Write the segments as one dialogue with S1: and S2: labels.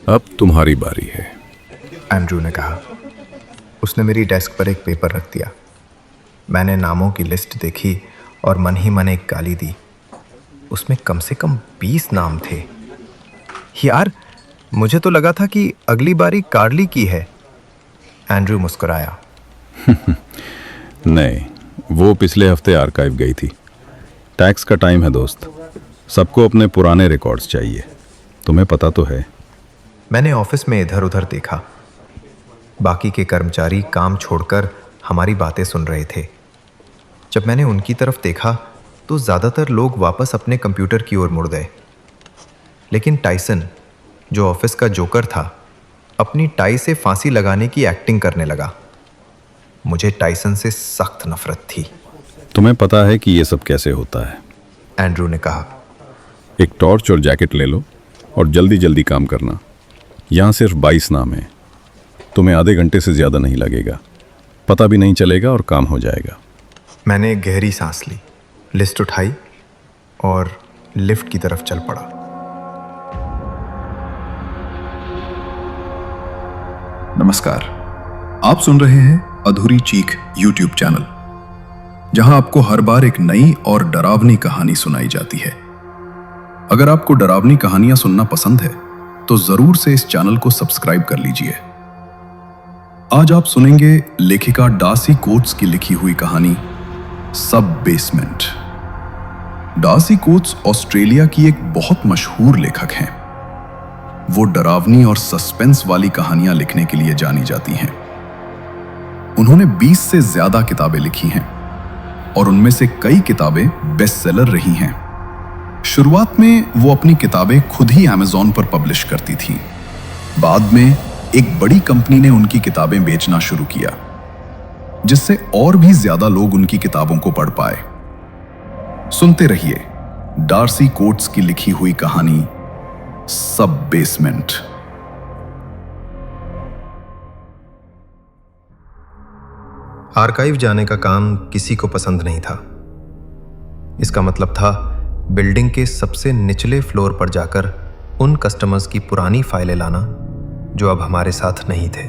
S1: अब तुम्हारी बारी है,
S2: एंड्रू ने कहा। उसने मेरी डेस्क पर एक पेपर रख दिया। मैंने नामों की लिस्ट देखी और मन ही मन एक गाली दी। उसमें कम से कम 20 नाम थे। यार, मुझे तो लगा था कि अगली बारी कार्ली की है। एंड्रू मुस्कुराया।
S1: नहीं, वो पिछले हफ्ते आर्काइव गई थी। टैक्स का टाइम है दोस्त, सबको अपने पुराने रिकॉर्ड्स चाहिए, तुम्हें पता तो है।
S2: मैंने ऑफिस में इधर उधर देखा। बाकी के कर्मचारी काम छोड़कर हमारी बातें सुन रहे थे। जब मैंने उनकी तरफ देखा तो ज़्यादातर लोग वापस अपने कंप्यूटर की ओर मुड़ गए। लेकिन टाइसन, जो ऑफिस का जोकर था, अपनी टाई से फांसी लगाने की एक्टिंग करने लगा। मुझे टाइसन से सख्त नफरत थी।
S1: तुम्हें पता है कि ये सब कैसे होता है,
S2: एंड्रू ने कहा।
S1: एक टॉर्च और जैकेट ले लो और जल्दी जल्दी काम करना। यहाँ सिर्फ 22 नाम हैं, तुम्हें आधे घंटे से ज़्यादा नहीं लगेगा, पता भी नहीं चलेगा और काम हो जाएगा।
S2: मैंने एक गहरी सांस ली, लिस्ट उठाई और लिफ्ट की तरफ चल पड़ा।
S3: नमस्कार, आप सुन रहे हैं अधूरी चीख यूट्यूब चैनल, जहां आपको हर बार एक नई और डरावनी कहानी सुनाई जाती है। अगर आपको डरावनी कहानियां सुनना पसंद है तो जरूर से इस चैनल को सब्सक्राइब कर लीजिए। आज आप सुनेंगे लेखिका डार्सी कोट्स की लिखी हुई कहानी सब बेसमेंट। डार्सी कोट्स ऑस्ट्रेलिया की एक बहुत मशहूर लेखक हैं। वो डरावनी और सस्पेंस वाली कहानियां लिखने के लिए जानी जाती हैं। उन्होंने 20 से ज्यादा किताबें लिखी हैं और उनमें से कई किताबें बेस्ट सेलर रही हैं। शुरुआत में वो अपनी किताबें खुद ही अमेज़न पर पब्लिश करती थीं। बाद में एक बड़ी कंपनी ने उनकी किताबें बेचना शुरू किया, जिससे और भी ज्यादा लोग उनकी किताबों को पढ़ पाए। सुनते रहिए डार्सी कोट्स की लिखी हुई कहानी सब बेसमेंट।
S2: आर्काइव जाने का काम किसी को पसंद नहीं था। इसका मतलब था बिल्डिंग के सबसे निचले फ्लोर पर जाकर उन कस्टमर्स की पुरानी फाइलें लाना जो अब हमारे साथ नहीं थे।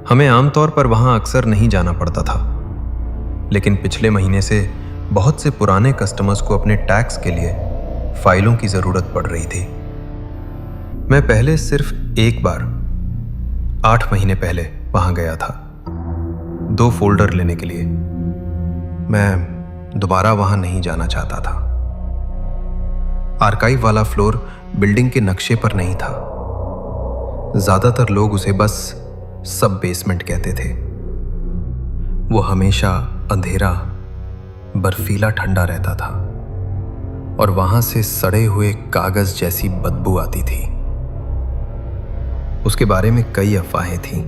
S2: हमें आमतौर पर वहां अक्सर नहीं जाना पड़ता था, लेकिन पिछले महीने से बहुत से पुराने कस्टमर्स को अपने टैक्स के लिए फाइलों की जरूरत पड़ रही थी। मैं पहले सिर्फ एक बार 8 महीने पहले वहां गया था, 2 फोल्डर लेने के लिए। मैं दोबारा वहां नहीं जाना चाहता था। आर्काइव वाला फ्लोर बिल्डिंग के नक्शे पर नहीं था। ज्यादातर लोग उसे बस सब बेसमेंट कहते थे। वो हमेशा अंधेरा, बर्फीला, ठंडा रहता था और वहां से सड़े हुए कागज जैसी बदबू आती थी। उसके बारे में कई अफवाहें थीं।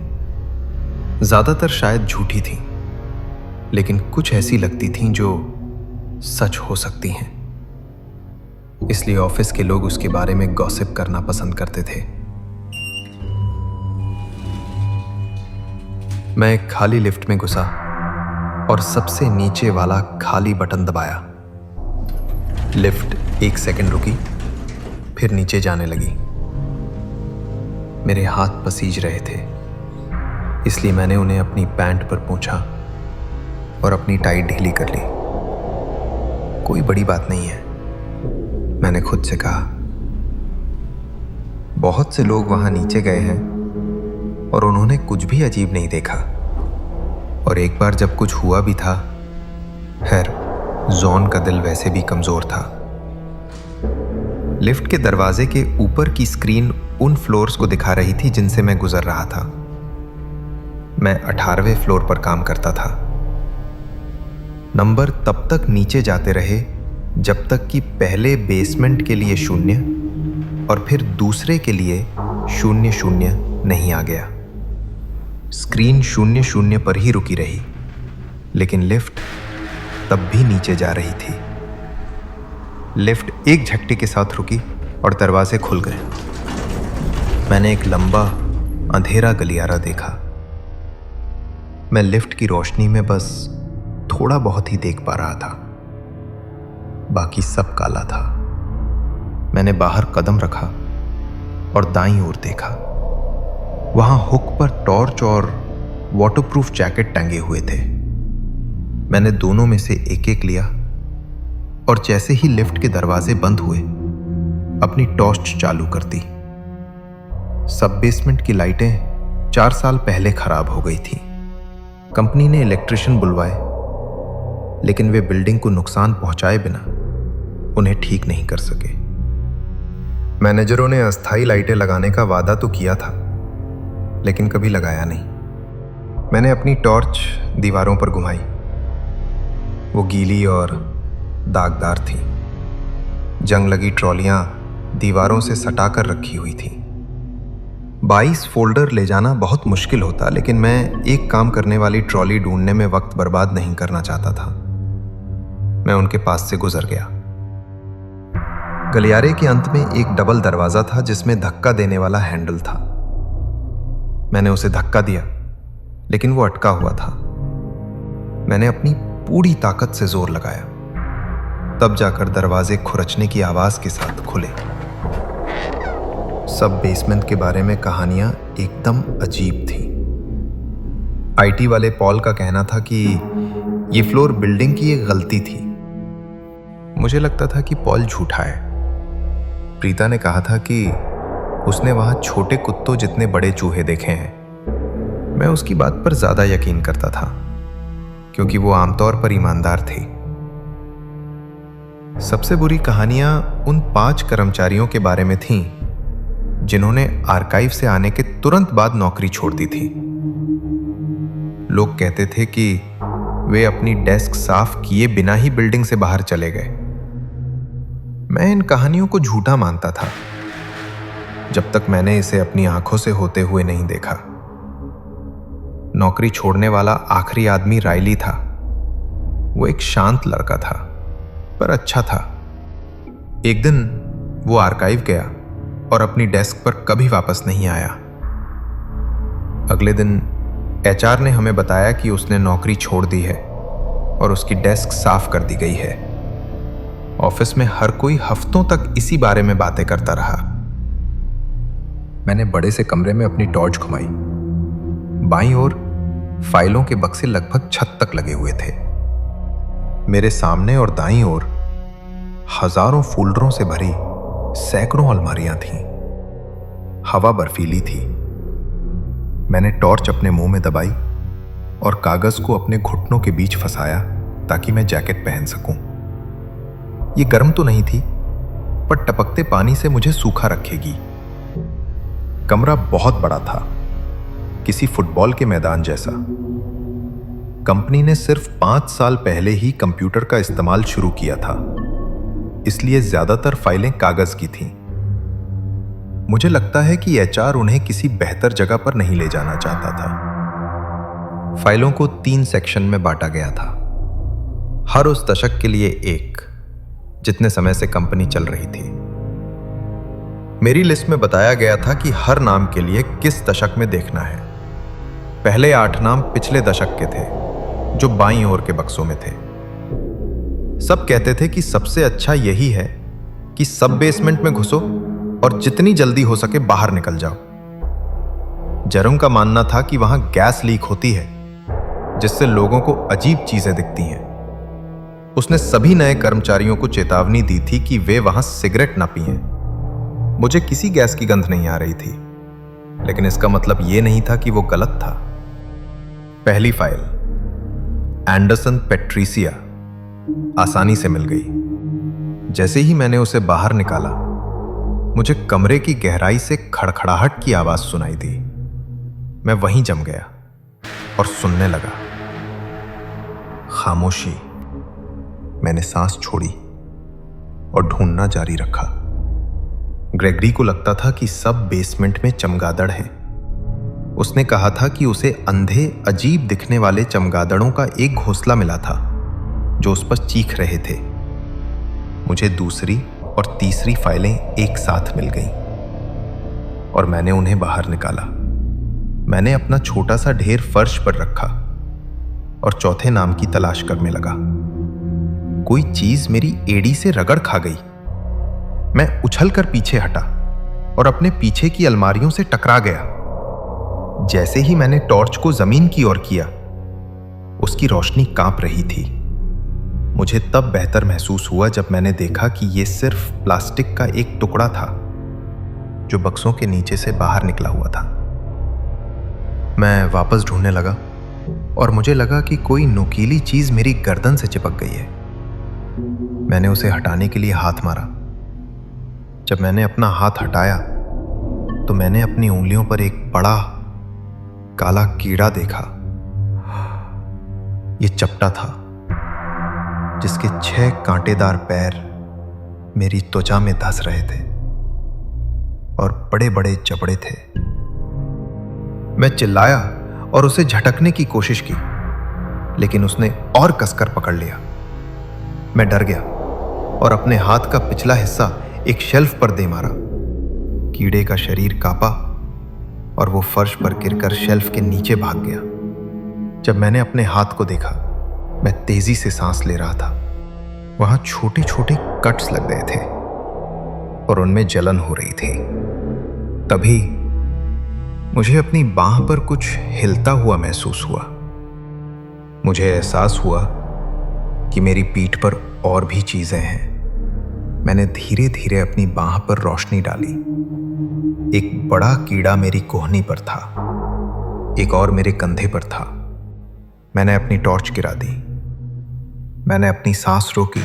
S2: ज्यादातर शायद झूठी थीं, लेकिन कुछ ऐसी लगती थीं जो सच हो सकती हैं। इसलिए ऑफिस के लोग उसके बारे में गॉसिप करना पसंद करते थे। मैं एक खाली लिफ्ट में घुसा और सबसे नीचे वाला खाली बटन दबाया। लिफ्ट 1 सेकंड रुकी, फिर नीचे जाने लगी। मेरे हाथ पसीज रहे थे, इसलिए मैंने उन्हें अपनी पैंट पर पोंछा और अपनी टाई ढीली कर ली। कोई बड़ी बात नहीं है, मैंने खुद से कहा। बहुत से लोग वहां नीचे गए हैं और उन्होंने कुछ भी अजीब नहीं देखा। और एक बार जब कुछ हुआ भी था, खैर, जॉन का दिल वैसे भी कमजोर था। लिफ्ट के दरवाजे के ऊपर की स्क्रीन उन फ्लोर्स को दिखा रही थी जिनसे मैं गुजर रहा था। मैं 18वें फ्लोर पर काम करता था। नंबर तब तक नीचे जाते रहे जब तक कि पहले बेसमेंट के लिए 0 और फिर दूसरे के लिए 00 नहीं आ गया। स्क्रीन 00 पर ही रुकी रही, लेकिन लिफ्ट तब भी नीचे जा रही थी। लिफ्ट एक झटके के साथ रुकी और दरवाजे खुल गए। मैंने एक लंबा अंधेरा गलियारा देखा। मैं लिफ्ट की रोशनी में बस थोड़ा बहुत ही देख पा रहा था, बाकी सब काला था। मैंने बाहर कदम रखा और दाईं ओर देखा। वहां हुक पर टॉर्च और वाटरप्रूफ जैकेट टंगे हुए थे। मैंने दोनों में से एक एक लिया और जैसे ही लिफ्ट के दरवाजे बंद हुए अपनी टॉर्च चालू कर दी। सब बेसमेंट की लाइटें 4 साल पहले खराब हो गई थी। कंपनी ने इलेक्ट्रिशियन बुलवाए, लेकिन वे बिल्डिंग को नुकसान पहुंचाए बिना उन्हें ठीक नहीं कर सके। मैनेजरों ने अस्थायी लाइटें लगाने का वादा तो किया था, लेकिन कभी लगाया नहीं। मैंने अपनी टॉर्च दीवारों पर घुमाई। वो गीली और दागदार थी। जंग लगी ट्रॉलियां दीवारों से सटाकर रखी हुई थी। 22 फोल्डर ले जाना बहुत मुश्किल होता, लेकिन मैं एक काम करने वाली ट्रॉली ढूंढने में वक्त बर्बाद नहीं करना चाहता था। मैं उनके पास से गुजर गया। गलियारे के अंत में एक डबल दरवाजा था जिसमें धक्का देने वाला हैंडल था। मैंने उसे धक्का दिया, लेकिन वो अटका हुआ था। मैंने अपनी पूरी ताकत से जोर लगाया, तब जाकर दरवाजे खुरचने की आवाज के साथ खुले। सब बेसमेंट के बारे में कहानियां एकदम अजीब थी। आईटी वाले पॉल का कहना था कि ये फ्लोर बिल्डिंग की एक गलती थी। मुझे लगता था कि पॉल झूठा है। प्रीता ने कहा था कि उसने वहां छोटे कुत्तों जितने बड़े चूहे देखे हैं। मैं उसकी बात पर ज्यादा यकीन करता था, क्योंकि वो आमतौर पर ईमानदार थी। सबसे बुरी कहानियां उन 5 कर्मचारियों के बारे में थीं जिन्होंने आर्काइव से आने के तुरंत बाद नौकरी छोड़ दी थी। लोग कहते थे कि वे अपनी डेस्क साफ किए बिना ही बिल्डिंग से बाहर चले गए। मैं इन कहानियों को झूठा मानता था, जब तक मैंने इसे अपनी आंखों से होते हुए नहीं देखा। नौकरी छोड़ने वाला आखिरी आदमी राइली था। वो एक शांत लड़का था, पर अच्छा था। एक दिन वो आर्काइव गया और अपनी डेस्क पर कभी वापस नहीं आया। अगले दिन एचआर ने हमें बताया कि उसने नौकरी छोड़ दी है और उसकी डेस्क साफ कर दी गई है। ऑफिस में हर कोई हफ्तों तक इसी बारे में बातें करता रहा। मैंने बड़े से कमरे में अपनी टॉर्च घुमाई। बाईं ओर फाइलों के बक्से लगभग छत तक लगे हुए थे। मेरे सामने और दाईं ओर हजारों फोल्डरों से भरी सैकड़ों अलमारियां थीं। हवा बर्फीली थी। मैंने टॉर्च अपने मुंह में दबाई और कागज को अपने घुटनों के बीच फंसाया ताकि मैं जैकेट पहन सकूं। ये गर्म तो नहीं थी, पर टपकते पानी से मुझे सूखा रखेगी। कमरा बहुत बड़ा था, किसी फुटबॉल के मैदान जैसा। कंपनी ने सिर्फ 5 साल पहले ही कंप्यूटर का इस्तेमाल शुरू किया था, इसलिए ज्यादातर फाइलें कागज की थीं। मुझे लगता है कि एचआर उन्हें किसी बेहतर जगह पर नहीं ले जाना चाहता था। फाइलों को 3 सेक्शन में बांटा गया था, हर उस दशक के लिए एक, जितने समय से कंपनी चल रही थी। मेरी लिस्ट में बताया गया था कि हर नाम के लिए किस दशक में देखना है। पहले 8 नाम पिछले दशक के थे, जो बाईं ओर के बक्सों में थे। सब कहते थे कि सबसे अच्छा यही है कि सब बेसमेंट में घुसो और जितनी जल्दी हो सके बाहर निकल जाओ। जरुंग का मानना था कि वहां गैस लीक होती है, जिससे लोगों को अजीब चीजें दिखती हैं। उसने सभी नए कर्मचारियों को चेतावनी दी थी कि वे वहां सिगरेट ना पिएं। मुझे किसी गैस की गंध नहीं आ रही थी, लेकिन इसका मतलब यह नहीं था कि वो गलत था। पहली फाइल एंडरसन पेट्रिसिया आसानी से मिल गई। जैसे ही मैंने उसे बाहर निकाला, मुझे कमरे की गहराई से खड़खड़ाहट की आवाज सुनाई दी। मैं वहीं जम गया और सुनने लगा। खामोशी। मैंने सांस छोड़ी और ढूंढना जारी रखा। ग्रेगरी को लगता था कि सब बेसमेंट में चमगादड़ है। उसने कहा था कि उसे अंधे अजीब दिखने वाले चमगादड़ों का एक घोंसला मिला था जो उस पर चीख रहे थे। मुझे दूसरी और तीसरी फाइलें एक साथ मिल गईं और मैंने उन्हें बाहर निकाला। मैंने अपना छोटा सा ढेर फर्श पर रखा और चौथे नाम की तलाश करने लगा। कोई चीज मेरी एड़ी से रगड़ खा गई। मैं उछलकर पीछे हटा, और अपने पीछे की अलमारियों से टकरा गया। जैसे ही मैंने टॉर्च को जमीन की ओर किया, उसकी रोशनी कांप रही थी। मुझे तब बेहतर महसूस हुआ जब मैंने देखा कि यह सिर्फ प्लास्टिक का एक टुकड़ा था जो बक्सों के नीचे से बाहर निकला हुआ था। मैं वापस ढूंढने लगा और मुझे लगा कि कोई नुकीली चीज मेरी गर्दन से चिपक गई है। मैंने उसे हटाने के लिए हाथ मारा। जब मैंने अपना हाथ हटाया तो मैंने अपनी उंगलियों पर एक बड़ा काला कीड़ा देखा। यह चपटा था, जिसके 6 कांटेदार पैर मेरी त्वचा में धंस रहे थे और बड़े बड़े जबड़े थे। मैं चिल्लाया और उसे झटकने की कोशिश की, लेकिन उसने और कसकर पकड़ लिया। मैं डर गया और अपने हाथ का पिछला हिस्सा एक शेल्फ पर दे मारा। कीड़े का शरीर कांपा और वो फर्श पर गिरकर शेल्फ के नीचे भाग गया। जब मैंने अपने हाथ को देखा, मैं तेजी से सांस ले रहा था। वहां छोटे छोटे कट्स लग गए थे और उनमें जलन हो रही थी। तभी मुझे अपनी बांह पर कुछ हिलता हुआ महसूस हुआ। मुझे एहसास हुआ कि मेरी पीठ पर और भी चीजें हैं। मैंने धीरे धीरे अपनी बांह पर रोशनी डाली। एक बड़ा कीड़ा मेरी कोहनी पर था, एक और मेरे कंधे पर था। मैंने अपनी टॉर्च गिरा दी। मैंने अपनी सांस रोकी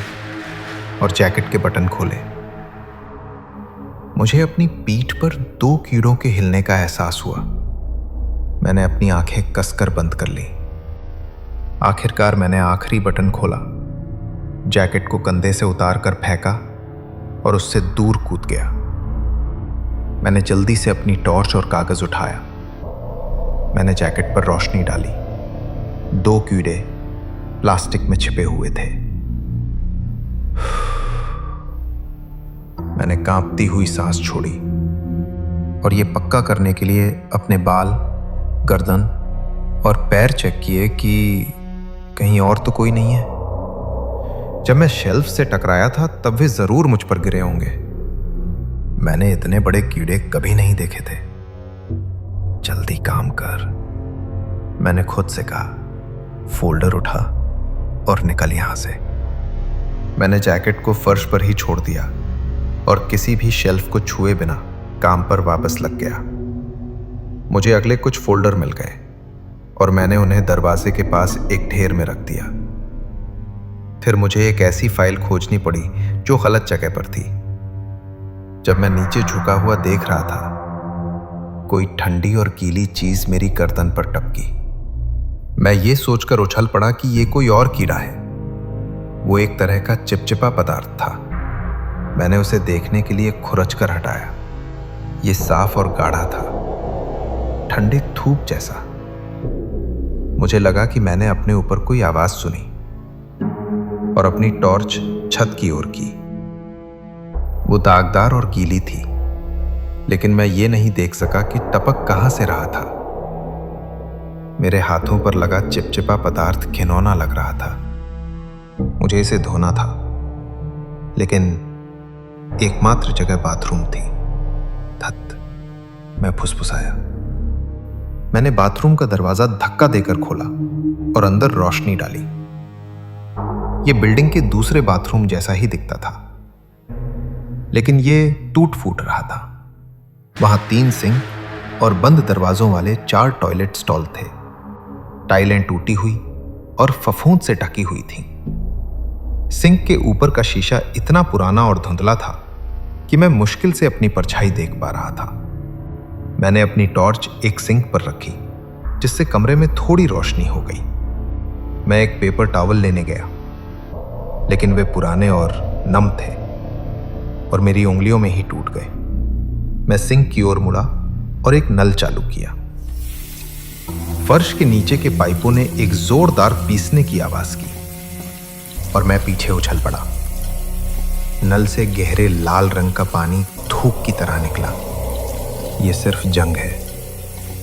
S2: और जैकेट के बटन खोले। मुझे अपनी पीठ पर 2 कीड़ों के हिलने का एहसास हुआ। मैंने अपनी आंखें कसकर बंद कर ली। आखिरकार मैंने आखिरी बटन खोला, जैकेट को कंधे से उतार कर फेंका और उससे दूर कूद गया। मैंने जल्दी से अपनी टॉर्च और कागज उठाया। मैंने जैकेट पर रोशनी डाली। 2 कीड़े प्लास्टिक में छिपे हुए थे। मैंने कांपती हुई सांस छोड़ी और यह पक्का करने के लिए अपने बाल, गर्दन और पैर चेक किए कि कहीं और तो कोई नहीं है। जब मैं शेल्फ से टकराया था तब वे जरूर मुझ पर गिरे होंगे। मैंने इतने बड़े कीड़े कभी नहीं देखे थे। जल्दी काम कर, मैंने खुद से कहा। फोल्डर उठा और निकल यहां से। मैंने जैकेट को फर्श पर ही छोड़ दिया और किसी भी शेल्फ को छुए बिना काम पर वापस लग गया। मुझे अगले कुछ फोल्डर मिल गए और मैंने उन्हें दरवाजे के पास एक ढेर में रख दिया। फिर मुझे एक ऐसी फाइल खोजनी पड़ी जो गलत जगह पर थी। जब मैं नीचे झुका हुआ देख रहा था, कोई ठंडी और गीली चीज मेरी गर्दन पर टपकी। मैं ये सोचकर उछल पड़ा कि ये कोई और कीड़ा है। वो एक तरह का चिपचिपा पदार्थ था। मैंने उसे देखने के लिए खुरच कर हटाया। ये साफ और गाढ़ा था, ठंडे धूप जैसा। मुझे लगा कि मैंने अपने ऊपर कोई आवाज सुनी और अपनी टॉर्च छत की ओर की। वो दागदार और गीली थी, लेकिन मैं ये नहीं देख सका कि टपक कहां से रहा था। मेरे हाथों पर लगा चिपचिपा पदार्थ घिनौना लग रहा था। मुझे इसे धोना था, लेकिन एकमात्र जगह बाथरूम थी। धत, मैं फुसफुसाया। मैंने बाथरूम का दरवाजा धक्का देकर खोला और अंदर रोशनी डाली। यह बिल्डिंग के दूसरे बाथरूम जैसा ही दिखता था, लेकिन यह टूट फूट रहा था। वहां 3 सिंक और बंद दरवाजों वाले 4 टॉयलेट स्टॉल थे। टाइलें टूटी हुई और फफूंद से ढकी हुई थीं। सिंक के ऊपर का शीशा इतना पुराना और धुंधला था कि मैं मुश्किल से अपनी परछाई देख पा रहा था। मैंने अपनी टॉर्च एक सिंक पर रखी, जिससे कमरे में थोड़ी रोशनी हो गई। मैं एक पेपर टॉवल लेने गया, लेकिन वे पुराने और नम थे और मेरी उंगलियों में ही टूट गए। मैं सिंक की ओर मुड़ा और एक नल चालू किया। फर्श के नीचे के पाइपों ने एक जोरदार पीसने की आवाज की और मैं पीछे उछल पड़ा। नल से गहरे लाल रंग का पानी धूप की तरह निकला। यह सिर्फ जंग है,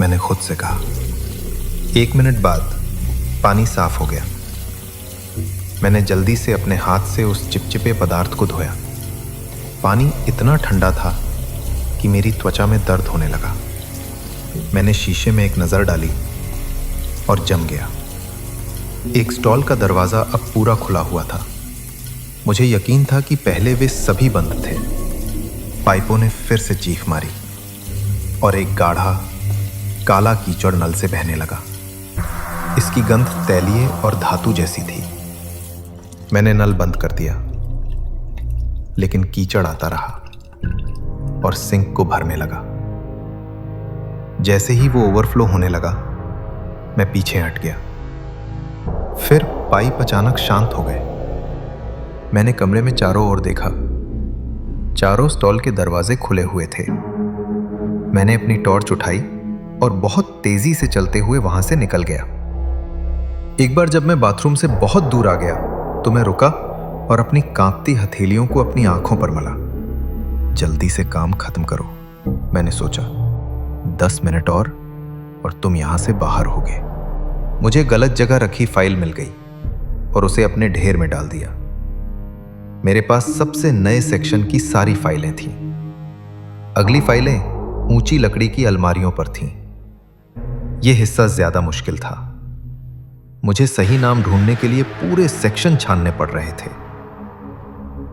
S2: मैंने खुद से कहा। 1 मिनट बाद पानी साफ हो गया। मैंने जल्दी से अपने हाथ से उस चिपचिपे पदार्थ को धोया। पानी इतना ठंडा था कि मेरी त्वचा में दर्द होने लगा। मैंने शीशे में एक नज़र डाली और जम गया। एक स्टॉल का दरवाज़ा अब पूरा खुला हुआ था। मुझे यकीन था कि पहले वे सभी बंद थे। पाइपों ने फिर से चीख मारी और एक गाढ़ा काला कीचड़ नल से बहने लगा। इसकी गंध तैलीय और धातु जैसी थी। मैंने नल बंद कर दिया, लेकिन कीचड़ आता रहा और सिंक को भरने लगा। जैसे ही वो ओवरफ्लो होने लगा, मैं पीछे हट गया। फिर पाइप अचानक शांत हो गए। मैंने कमरे में चारों ओर देखा। चारों स्टॉल के दरवाजे खुले हुए थे। मैंने अपनी टॉर्च उठाई और बहुत तेजी से चलते हुए वहां से निकल गया। एक बार जब मैं बाथरूम से बहुत दूर आ गया तो मैं रुका और अपनी कांपती हथेलियों को अपनी आंखों पर मला। जल्दी से काम खत्म करो, मैंने सोचा। 10 मिनट और तुम यहां से बाहर होगे। मुझे गलत जगह रखी फाइल मिल गई और उसे अपने ढेर में डाल दिया। मेरे पास सबसे नए सेक्शन की सारी फाइलें थीं। अगली फाइलें ऊंची लकड़ी की अलमारियों पर थीं। यह हिस्सा ज्यादा मुश्किल था। मुझे सही नाम ढूंढने के लिए पूरे सेक्शन छानने पड़ रहे थे।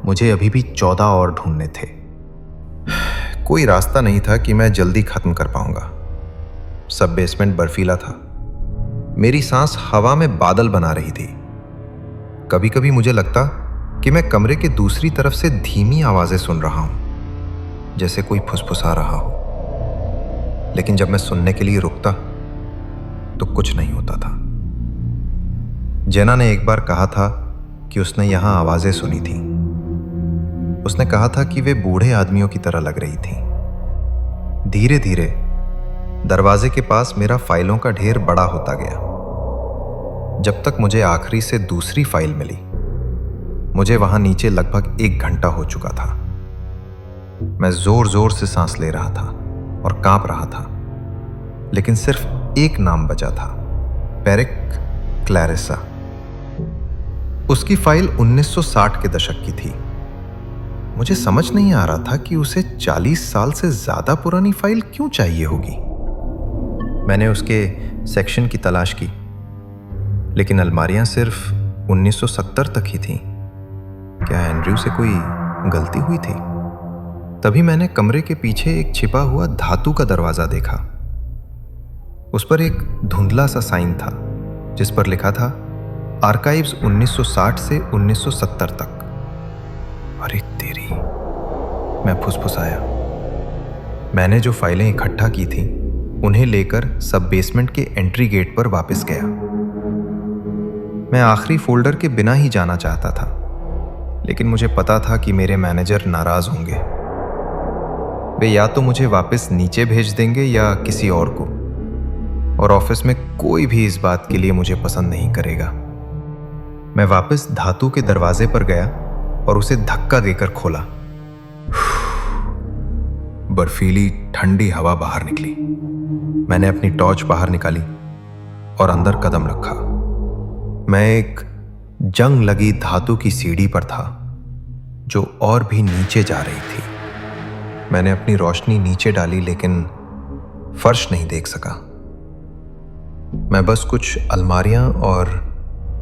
S2: मुझे अभी भी 14 और ढूंढने थे। कोई रास्ता नहीं था कि मैं जल्दी खत्म कर पाऊंगा। सब बेसमेंट बर्फीला था। मेरी सांस हवा में बादल बना रही थी। कभी कभी मुझे लगता कि मैं कमरे के दूसरी तरफ से धीमी आवाजें सुन रहा हूं, जैसे कोई फुसफुसा रहा हो। लेकिन जब मैं सुनने के लिए रुकता तो कुछ नहीं होता था। जेना ने एक बार कहा था कि उसने यहां आवाजें सुनी थी। उसने कहा था कि वे बूढ़े आदमियों की तरह लग रही थीं। धीरे धीरे दरवाजे के पास मेरा फाइलों का ढेर बड़ा होता गया, जब तक मुझे आखिरी से दूसरी फाइल मिली। मुझे वहां नीचे लगभग 1 घंटा हो चुका था। मैं जोर जोर से सांस ले रहा था और कांप रहा था, लेकिन सिर्फ एक नाम बचा था, पेरिक क्लैरिसा। उसकी फाइल 1960 के दशक की थी। मुझे समझ नहीं आ रहा था कि उसे 40 साल से ज्यादा पुरानी फाइल क्यों चाहिए होगी। मैंने उसके सेक्शन की तलाश की, लेकिन अलमारियां सिर्फ 1970 तक ही थीं। क्या एंड्रयू से कोई गलती हुई थी? तभी मैंने कमरे के पीछे एक छिपा हुआ धातु का दरवाजा देखा। उस पर एक धुंधला सा साइन था, जिस पर लिखा था आर्काइव्स 1960 से 1970 तक। अरे तेरी, मैं फुसफुसाया। मैंने जो फाइलें इकट्ठा की थीं, उन्हें लेकर सब बेसमेंट के एंट्री गेट पर वापस गया। मैं आखिरी फोल्डर के बिना ही जाना चाहता था, लेकिन मुझे पता था कि मेरे मैनेजर नाराज होंगे। वे या तो मुझे वापस नीचे भेज देंगे या किसी और को, और ऑफिस में कोई भी इस बात के लिए मुझे पसंद नहीं करेगा। मैं वापस धातु के दरवाजे पर गया और उसे धक्का देकर खोला। बर्फीली ठंडी हवा बाहर निकली। मैंने अपनी टॉर्च बाहर निकाली और अंदर कदम रखा। मैं एक जंग लगी धातु की सीढ़ी पर था, जो और भी नीचे जा रही थी। मैंने अपनी रोशनी नीचे डाली, लेकिन फर्श नहीं देख सका। मैं बस कुछ अलमारियां और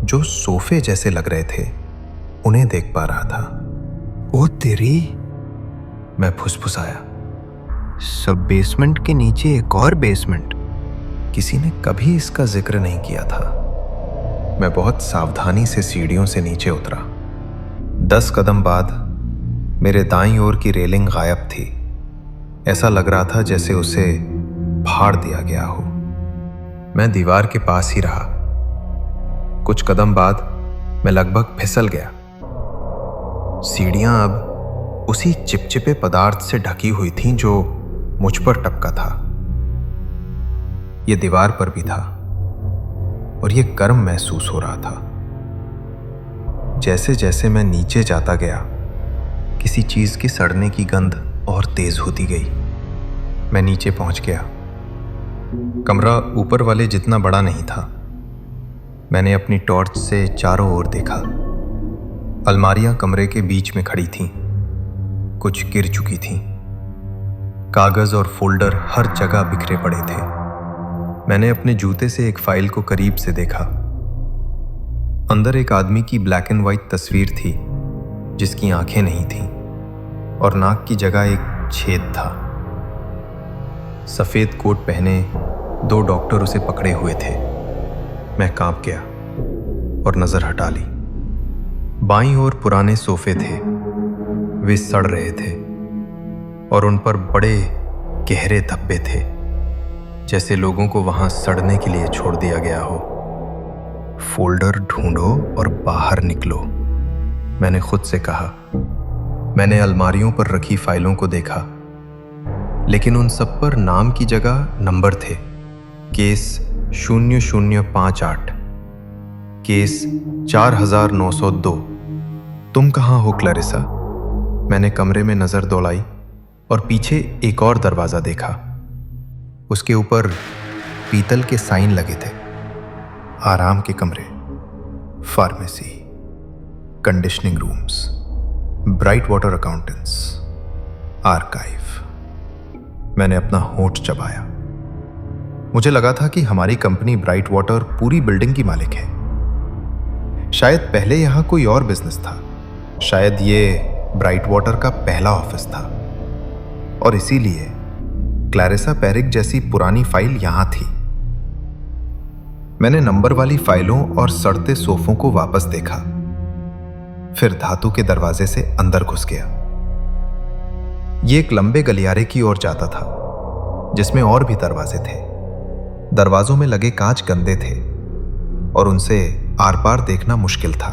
S2: जो सोफे जैसे लग रहे थे, उन्हें देख पा रहा था। ओ तेरी, मैं फुसफुसाया। सब बेसमेंट के नीचे एक और बेसमेंट। किसी ने कभी इसका जिक्र नहीं किया था। मैं बहुत सावधानी से सीढ़ियों से नीचे उतरा। 10 कदम बाद मेरे दाईं ओर की रेलिंग गायब थी। ऐसा लग रहा था जैसे उसे फाड़ दिया गया हो। मैं दीवार के पास ही रहा। कुछ कदम बाद मैं लगभग फिसल गया। सीढ़ियां अब उसी चिपचिपे पदार्थ से ढकी हुई थीं जो मुझ पर टपका था। यह दीवार पर भी था और यह गर्म महसूस हो रहा था। जैसे जैसे मैं नीचे जाता गया, किसी चीज की सड़ने की गंध और तेज होती गई। मैं नीचे पहुंच गया। कमरा ऊपर वाले जितना बड़ा नहीं था। मैंने अपनी टॉर्च से चारों ओर देखा। अलमारियां कमरे के बीच में खड़ी थीं। कुछ गिर चुकी थीं। कागज और फोल्डर हर जगह बिखरे पड़े थे। मैंने अपने जूते से एक फाइल को करीब से देखा। अंदर एक आदमी की ब्लैक एंड व्हाइट तस्वीर थी, जिसकी आंखें नहीं थीं और नाक की जगह एक छेद था। सफेद कोट पहने 2 डॉक्टर उसे पकड़े हुए थे। मैं कांप गया और नजर हटा ली। बाईं ओर पुराने सोफे थे, वे सड़ रहे थे और उन पर बड़े गहरे धब्बे थे, जैसे लोगों को वहां सड़ने के लिए छोड़ दिया गया हो। फोल्डर ढूंढो और बाहर निकलो, मैंने खुद से कहा। मैंने अलमारियों पर रखी फाइलों को देखा, लेकिन उन सब पर नाम की जगह नंबर थे। Case 0058, case 4902। तुम कहाँ हो क्लैरिसा? मैंने कमरे में नजर दौड़ाई और पीछे एक और दरवाजा देखा। उसके ऊपर पीतल के साइन लगे थे। आराम के कमरे, pharmacy, conditioning rooms, bright water accountants, archive. मैंने अपना होंठ चबाया। मुझे लगा था कि हमारी कंपनी ब्राइट वाटर पूरी बिल्डिंग की मालिक है। शायद पहले यहां कोई और बिजनेस था। शायद ये ब्राइट वाटर का पहला ऑफिस था और इसीलिए क्लैरिसा पेरिक जैसी पुरानी फाइल यहां थी। मैंने नंबर वाली फाइलों और सड़ते सोफों को वापस देखा, फिर धातु के दरवाजे से अंदर घुस गया। यह एक लंबे गलियारे की ओर जाता था, जिसमें और भी दरवाजे थे। दरवाजों में लगे कांच गंदे थे और उनसे आर पार देखना मुश्किल था।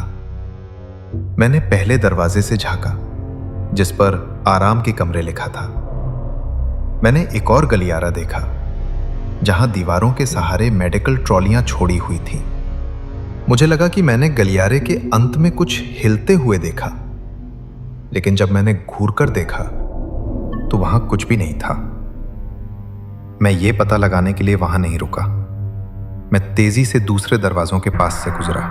S2: मैंने पहले दरवाजे से झांका, जिस पर आराम के कमरे लिखा था। मैंने एक और गलियारा देखा, जहां दीवारों के सहारे मेडिकल ट्रॉलियां छोड़ी हुई थीं। मुझे लगा कि मैंने गलियारे के अंत में कुछ हिलते हुए देखा, लेकिन जब मैंने घूरकर देखा तो वहां कुछ भी नहीं था। मैं ये पता लगाने के लिए वहां नहीं रुका। मैं तेजी से दूसरे दरवाजों के पास से गुजरा।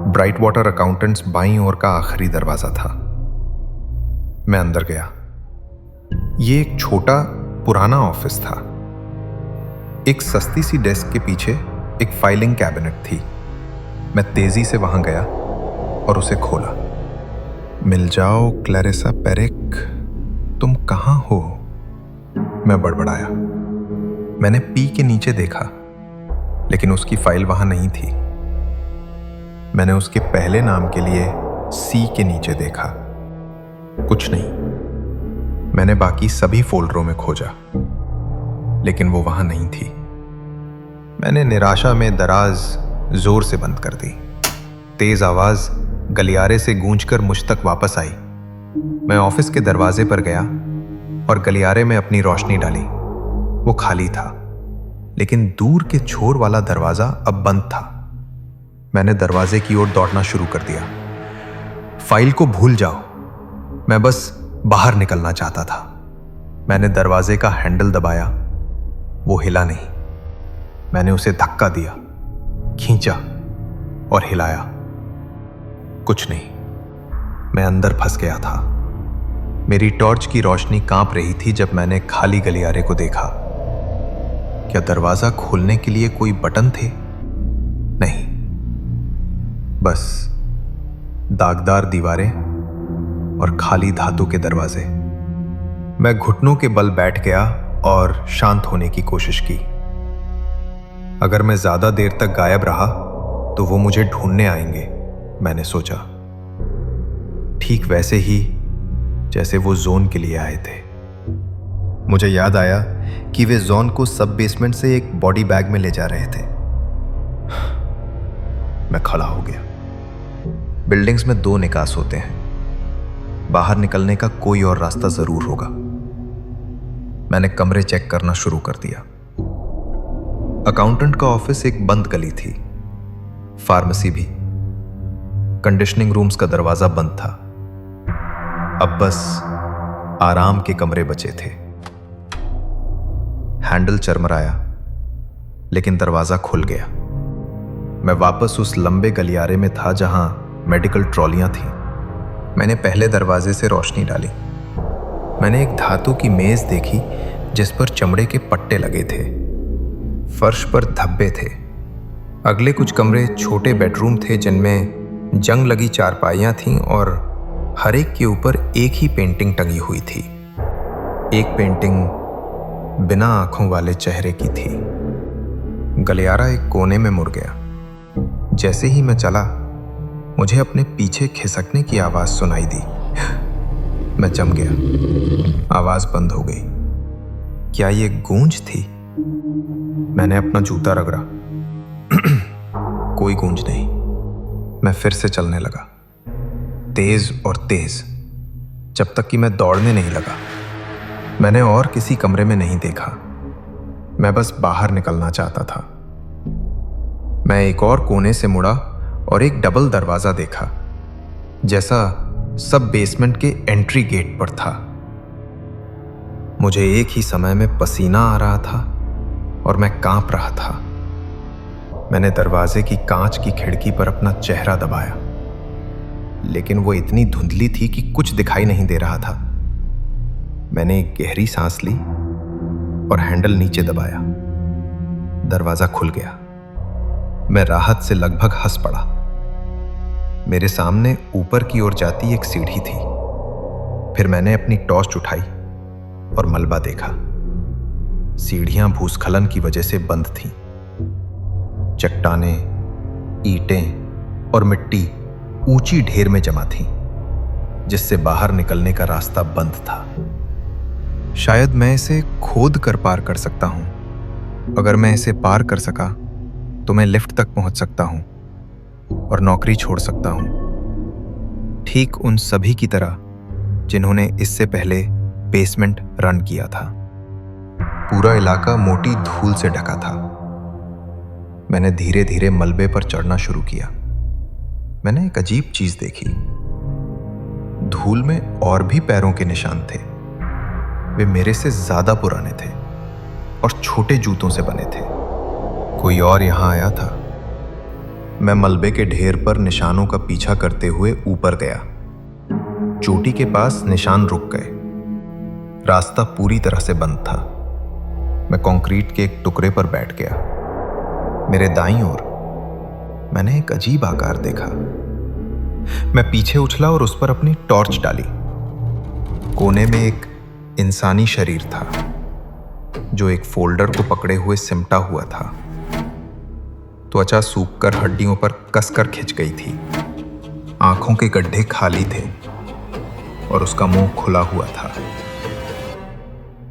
S2: ब्राइट वाटर अकाउंटेंट्स बाईं ओर का आखिरी दरवाजा था। मैं अंदर गया। ये एक छोटा पुराना ऑफिस था। एक सस्ती सी डेस्क के पीछे एक फाइलिंग कैबिनेट थी। मैं तेजी से वहां गया और उसे खोला। मिल जाओ क्लैरिसा पेरिक, तुम कहां हो? मैं बड़बड़ाया। मैंने पी के नीचे देखा, लेकिन उसकी फाइल वहां नहीं थी। मैंने उसके पहले नाम के लिए सी के नीचे देखा, कुछ नहीं। मैंने बाकी सभी फोल्डरों में खोजा, लेकिन वो वहां नहीं थी। मैंने निराशा में दराज जोर से बंद कर दी। तेज आवाज गलियारे से गूंजकर मुझ तक वापस आई। मैं ऑफिस के दरवाजे पर गया और गलियारे में अपनी रोशनी डाली। वो खाली था, लेकिन दूर के छोर वाला दरवाजा अब बंद था। मैंने दरवाजे की ओर दौड़ना शुरू कर दिया। फाइल को भूल जाओ, मैं बस बाहर निकलना चाहता था। मैंने दरवाजे का हैंडल दबाया, वो हिला नहीं। मैंने उसे धक्का दिया, खींचा और हिलाया, कुछ नहीं। मैं अंदर फंस गया था। मेरी टॉर्च की रोशनी कांप रही थी जब मैंने खाली गलियारे को देखा। क्या दरवाजा खोलने के लिए कोई बटन थे? नहीं, बस दागदार दीवारें और खाली धातु के दरवाजे। मैं घुटनों के बल बैठ गया और शांत होने की कोशिश की। अगर मैं ज्यादा देर तक गायब रहा तो वो मुझे ढूंढने आएंगे, मैंने सोचा। ठीक वैसे ही जैसे वो जोन के लिए आए थे। मुझे याद आया कि वे जोन को सब बेसमेंट से एक बॉडी बैग में ले जा रहे थे। मैं खड़ा हो गया। बिल्डिंग्स में 2 निकास होते हैं। बाहर निकलने का कोई और रास्ता जरूर होगा। मैंने कमरे चेक करना शुरू कर दिया। अकाउंटेंट का ऑफिस एक बंद गली थी, फार्मेसी भी। कंडीशनिंग रूम्स का दरवाजा बंद था। अब बस आराम के कमरे बचे थे। हैंडल चरमराया, लेकिन दरवाजा खुल गया। मैं वापस उस लंबे गलियारे में था जहां मेडिकल ट्रॉलियां थीं। मैंने पहले दरवाजे से रोशनी डाली। मैंने एक धातु की मेज देखी जिस पर चमड़े के पट्टे लगे थे। फर्श पर धब्बे थे। अगले कुछ कमरे छोटे बेडरूम थे जिनमें जंग लगी चारपाइयाँ थीं और हर एक के ऊपर एक ही पेंटिंग टंगी हुई थी। एक पेंटिंग बिना आंखों वाले चेहरे की थी। गलियारा एक कोने में मुड़ गया। जैसे ही मैं चला, मुझे अपने पीछे खिसकने की आवाज सुनाई दी। मैं जम गया। आवाज बंद हो गई। क्या ये गूंज थी? मैंने अपना जूता रगड़ा। कोई गूंज नहीं। मैं फिर से चलने लगा, तेज और तेज, जब तक कि मैं दौड़ने नहीं लगा। मैंने और किसी कमरे में नहीं देखा। मैं बस बाहर निकलना चाहता था। मैं एक और कोने से मुड़ा और एक डबल दरवाजा देखा, जैसा सब बेसमेंट के एंट्री गेट पर था। मुझे एक ही समय में पसीना आ रहा था और मैं कांप रहा था। मैंने दरवाजे की कांच की खिड़की पर अपना चेहरा दबाया, लेकिन वो इतनी धुंधली थी कि कुछ दिखाई नहीं दे रहा था। मैंने एक गहरी सांस ली और हैंडल नीचे दबाया। दरवाजा खुल गया। मैं राहत से लगभग हंस पड़ा। मेरे सामने ऊपर की ओर जाती एक सीढ़ी थी। फिर मैंने अपनी टॉर्च उठाई और मलबा देखा। सीढ़ियां भूस्खलन की वजह से बंद थीं। चट्टानें, ईंटें और मिट्टी ऊंची ढेर में जमा थीं, जिससे बाहर निकलने का रास्ता बंद था। शायद मैं इसे खोद कर पार कर सकता हूं। अगर मैं इसे पार कर सका तो मैं लिफ्ट तक पहुंच सकता हूं और नौकरी छोड़ सकता हूं, ठीक उन सभी की तरह जिन्होंने इससे पहले बेसमेंट रन किया था। पूरा इलाका मोटी धूल से ढका था। मैंने धीरे धीरे मलबे पर चढ़ना शुरू किया। मैंने एक अजीब चीज देखी। धूल में और भी पैरों के निशान थे। वे मेरे से ज्यादा पुराने थे और छोटे जूतों से बने थे। कोई और यहां आया था। मैं मलबे के ढेर पर निशानों का पीछा करते हुए ऊपर गया। चोटी के पास निशान रुक गए। रास्ता पूरी तरह से बंद था। मैं कंक्रीट के एक टुकड़े पर बैठ गया। मेरे दाईं ओर मैंने एक अजीब आकार देखा। मैं पीछे उछला और उस पर अपनी टॉर्च डाली। कोने में एक इंसानी शरीर था, जो एक फोल्डर को पकड़े हुए सिमटा हुआ था। त्वचा सूखकर हड्डियों पर कसकर खिंच गई थी। आंखों के गड्ढे खाली थे और उसका मुंह खुला हुआ था।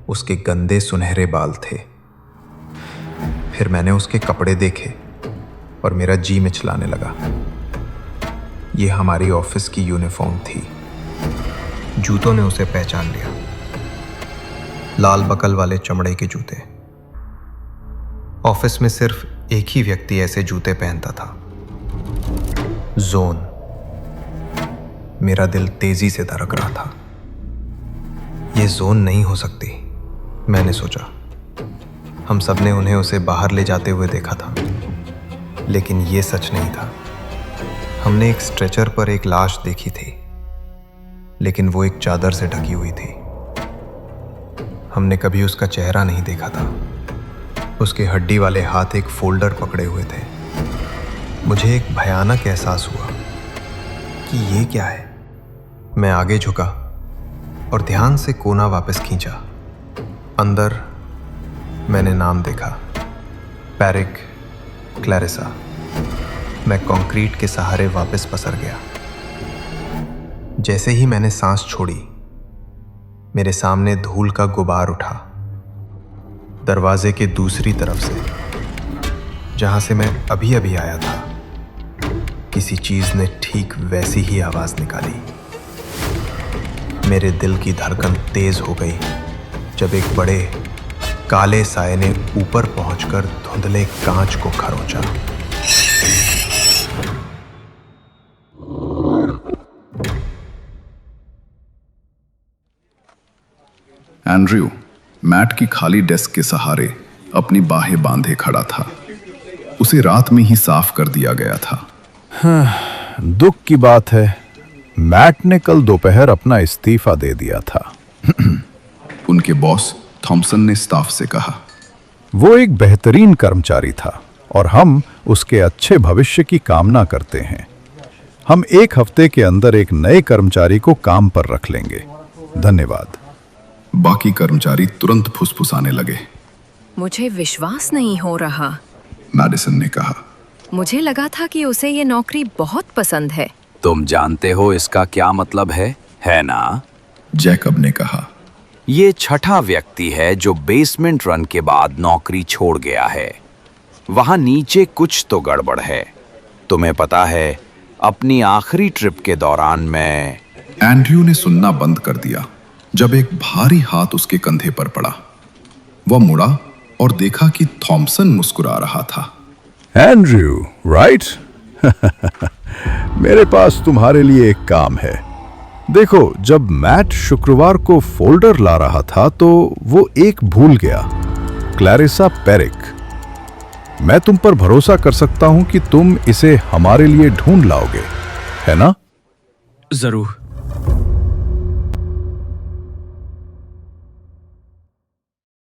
S2: उसके गंदे सुनहरे बाल थे। फिर मैंने उसके कपड़े देखे और मेरा जी मिचलाने लगा। यह हमारी ऑफिस की यूनिफॉर्म थी। जूतों ने उसे पहचान लिया। लाल बकल वाले चमड़े के जूते। ऑफिस में सिर्फ एक ही व्यक्ति ऐसे जूते पहनता था, जोन। मेरा दिल तेजी से धड़क रहा था। यह जोन नहीं हो सकती, मैंने सोचा। हम सबने उन्हें उसे बाहर ले जाते हुए देखा था, लेकिन यह सच नहीं था। हमने एक स्ट्रेचर पर एक लाश देखी थी, लेकिन वो एक चादर से ढकी हुई थी। हमने कभी उसका चेहरा नहीं देखा था। उसके हड्डी वाले हाथ एक फोल्डर पकड़े हुए थे। मुझे एक भयानक एहसास हुआ कि ये क्या है। मैं आगे झुका और ध्यान से कोना वापस खींचा। अंदर मैंने नाम देखा, पैरिक क्लैरिसा। मैं कंक्रीट के सहारे वापस पसर गया। जैसे ही मैंने सांस छोड़ी, मेरे सामने धूल का गुबार उठा। दरवाजे के दूसरी तरफ से, जहां से मैं अभी अभी आया था, किसी चीज ने ठीक वैसी ही आवाज निकाली। मेरे दिल की धड़कन तेज हो गई जब एक बड़े काले साये ने ऊपर पहुंचकर धुंधले कांच को खरोंचा।
S3: एंड्रयू मैट की खाली डेस्क के सहारे अपनी बाहें बांधे खड़ा था। उसे रात में ही साफ कर दिया गया था।
S1: दुख की बात है, मैट ने कल दोपहर अपना इस्तीफा दे दिया था।
S3: उनके बॉस थॉमसन ने स्टाफ से कहा।
S4: वो एक बेहतरीन कर्मचारी था और हम उसके अच्छे भविष्य की कामना करते हैं। हम 1 हफ्ते के अंदर एक नए कर्मचारी को काम पर रख लेंगे। धन्यवाद।
S3: बाकी कर्मचारी तुरंत फुसफुसाने लगे।
S5: मुझे विश्वास नहीं हो रहा।
S3: मैडिसन ने कहा।
S5: मुझे लगा था कि उसे ये नौकरी बहुत पसंद है।
S6: तुम जानते हो इसका क्या मतलब है ना?
S3: जैकब ने कहा।
S6: ये छठा व्यक्ति है जो बेसमेंट रन के बाद नौकरी छोड़ गया है। वहां नीचे कुछ तो गड़बड़ है। तुम्हें पता है, अपनी आखिरी ट्रिप के दौरान मैं...
S3: एंड्रयू ने सुनना बंद कर दिया जब एक भारी हाथ उसके कंधे पर पड़ा। वह मुड़ा और देखा कि थॉमसन मुस्कुरा रहा था।
S4: Andrew, right? मेरे पास तुम्हारे लिए एक काम है। देखो, जब मैट शुक्रवार को फोल्डर ला रहा था तो वो एक भूल गया, क्लैरिसा पेरिक। मैं तुम पर भरोसा कर सकता हूं कि तुम इसे हमारे लिए ढूंढ लाओगे, है ना?
S7: जरूर।